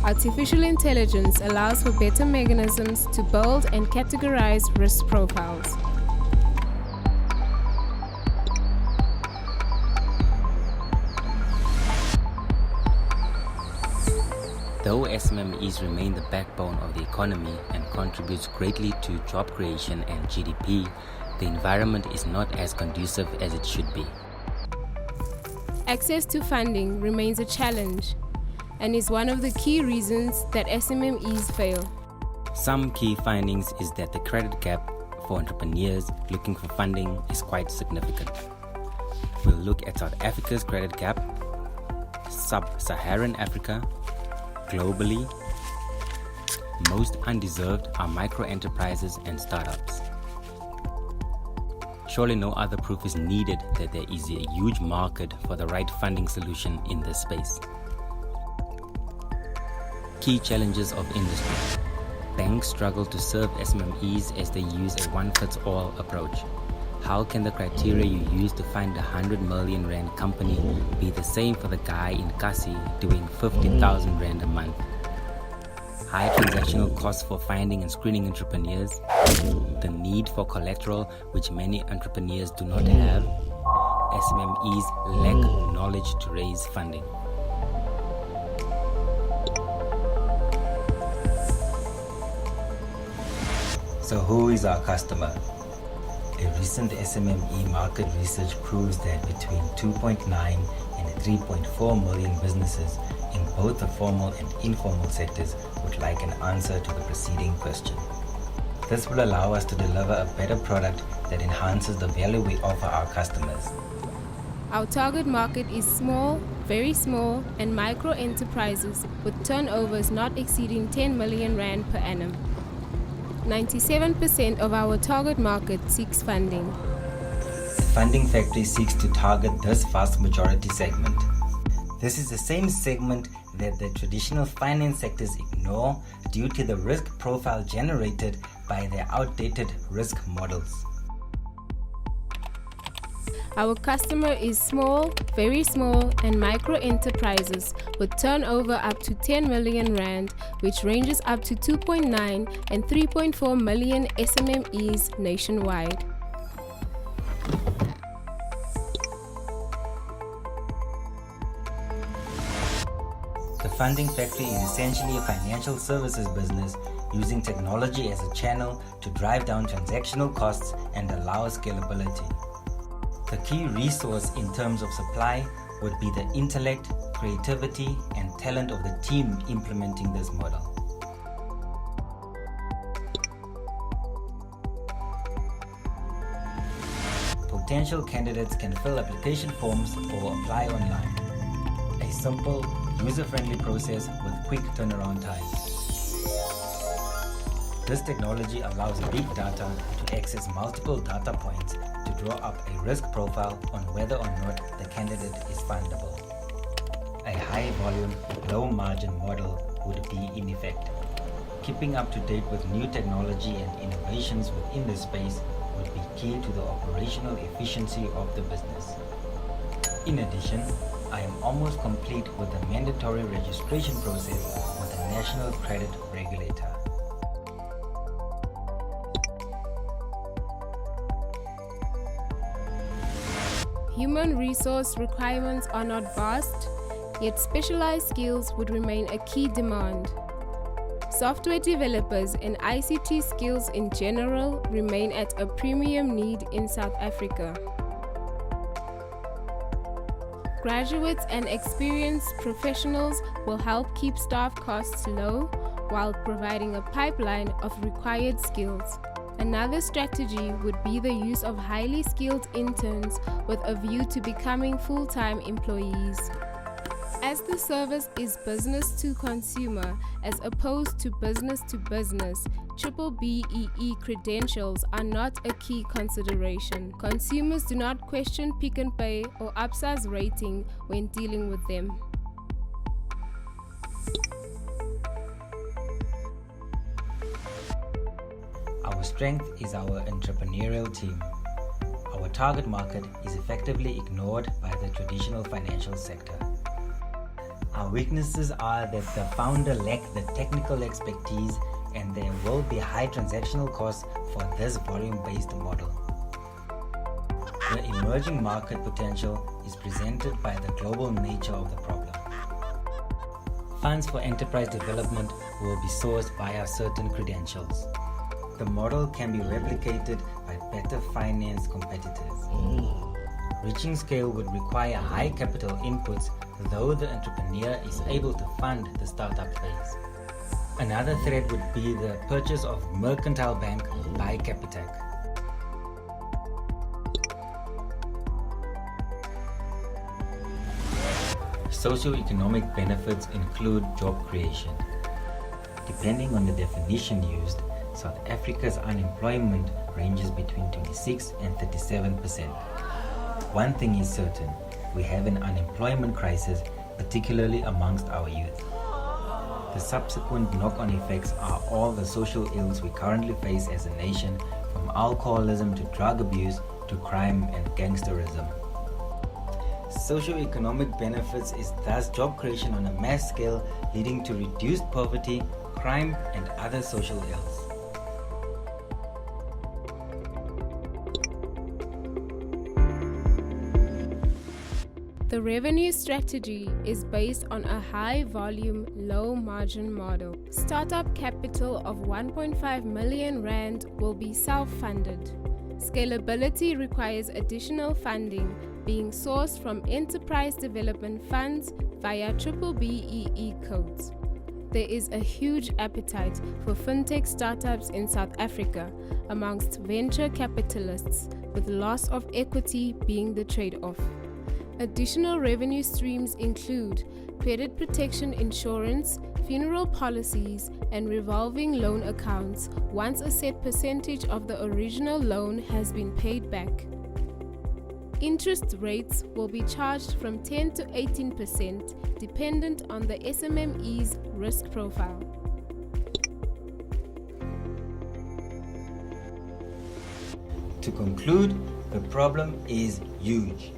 Artificial intelligence allows for better mechanisms to build and categorize risk profiles. Though SMMEs remain the backbone of the economy and contributes greatly to job creation and GDP, the environment is not as conducive as it should be. Access to funding remains a challenge and is one of the key reasons that SMMEs fail. Some key findings is that the credit gap for entrepreneurs looking for funding is quite significant. We'll look at South Africa's credit gap, Sub-Saharan Africa, globally. Most undeserved are micro-enterprises and startups. Surely no other proof is needed that there is a huge market for the right funding solution in this space. Key challenges of industry. Banks struggle to serve SMMEs as they use a one-fits-all approach. How can the criteria you use to find a 100 million rand company be the same for the guy in Kasi doing 50,000 rand a month? High transactional costs for finding and screening entrepreneurs, the need for collateral which many entrepreneurs do not have, SMMEs lack knowledge to raise funding. So who is our customer? A recent SMME market research proves that between 2.9 and 3.4 million businesses in both the formal and informal sectors would like an answer to the preceding question. This will allow us to deliver a better product that enhances the value we offer our customers. Our target market is small, very small, and micro enterprises with turnovers not exceeding 10 million rand per annum. 97% of our target market seeks funding. The Funding Factory seeks to target this vast majority segment. This is the same segment that the traditional finance sectors ignore due to the risk profile generated by their outdated risk models. Our customer is small, very small, and micro enterprises with turnover up to 10 million rand, which ranges up to 2.9 and 3.4 million SMMEs nationwide. The Funding Factory is essentially a financial services business using technology as a channel to drive down transactional costs and allow scalability. The key resource in terms of supply would be the intellect, creativity, and talent of the team implementing this model. Potential candidates can fill application forms or apply online. A simple, user-friendly process with quick turnaround time. This technology allows big data to access multiple data points to draw up a risk profile on whether or not the candidate is fundable. A high volume, low margin model would be in effect. Keeping up to date with new technology and innovations within this space would be key to the operational efficiency of the business. In addition, I am almost complete with the mandatory registration process with the National Credit Regulator. Human resource requirements are not vast, yet specialized skills would remain a key demand. Software developers and ICT skills in general remain at a premium need in South Africa. Graduates and experienced professionals will help keep staff costs low while providing a pipeline of required skills. Another strategy would be the use of highly skilled interns with a view to becoming full-time employees. As the service is business to consumer as opposed to business to business, BBEE credentials are not a key consideration. Consumers do not question Pick n Pay or Absa's rating when dealing with them. Our strength is our entrepreneurial team. Our target market is effectively ignored by the traditional financial sector. Our weaknesses are that the founder lacks the technical expertise and there will be high transactional costs for this volume-based model. The emerging market potential is presented by the global nature of the problem. Funds for enterprise development will be sourced via certain credentials. The model can be replicated by better finance competitors. Reaching scale would require high capital inputs, though the entrepreneur is able to fund the startup phase. Another threat would be the purchase of Mercantile Bank by Capitec. Socioeconomic benefits include job creation. Depending on the definition used, South Africa's unemployment ranges between 26 and 37%. One thing is certain, we have an unemployment crisis, particularly amongst our youth. The subsequent knock-on effects are all the social ills we currently face as a nation, from alcoholism to drug abuse to crime and gangsterism. Socioeconomic benefits is thus job creation on a mass scale, leading to reduced poverty, crime, and other social ills. The revenue strategy is based on a high volume, low margin model. Startup capital of 1.5 million Rand will be self-funded. Scalability requires additional funding being sourced from enterprise development funds via BBBEE codes. There is a huge appetite for fintech startups in South Africa amongst venture capitalists, with loss of equity being the trade-off. Additional revenue streams include credit protection insurance, funeral policies, and revolving loan accounts once a set percentage of the original loan has been paid back. Interest rates will be charged from 10 to 18% dependent on the SMME's risk profile. To conclude, the problem is huge.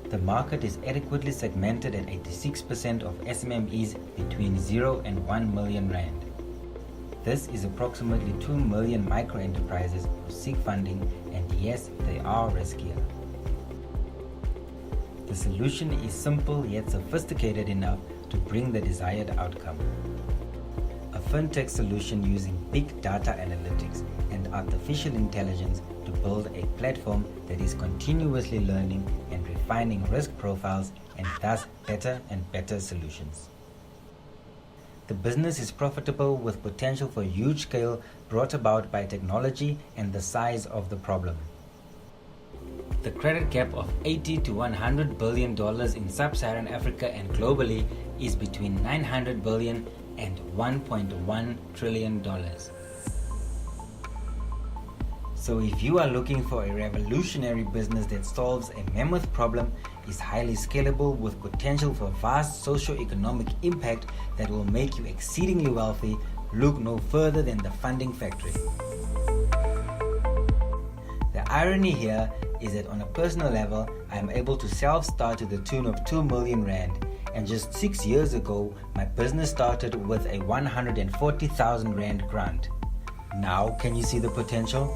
The market is adequately segmented at 86% of SMMEs between 0 and 1 million Rand. This is approximately 2 million micro-enterprises who seek funding, and yes, they are riskier. The solution is simple yet sophisticated enough to bring the desired outcome. A fintech solution using big data analytics and artificial intelligence to build a platform that is continuously learning and refining risk profiles and thus better and better solutions. The business is profitable with potential for huge scale brought about by technology and the size of the problem. The credit gap of $80 to $100 billion in sub-Saharan Africa and globally is between 900 billion and $1.1 trillion. So if you are looking for a revolutionary business that solves a mammoth problem, is highly scalable with potential for vast socio-economic impact that will make you exceedingly wealthy, look no further than the funding factory. The irony here is that on a personal level, I am able to self-start to the tune of 2 million Rand, and just 6 years ago, my business started with a 140,000 Rand grant. Now, can you see the potential?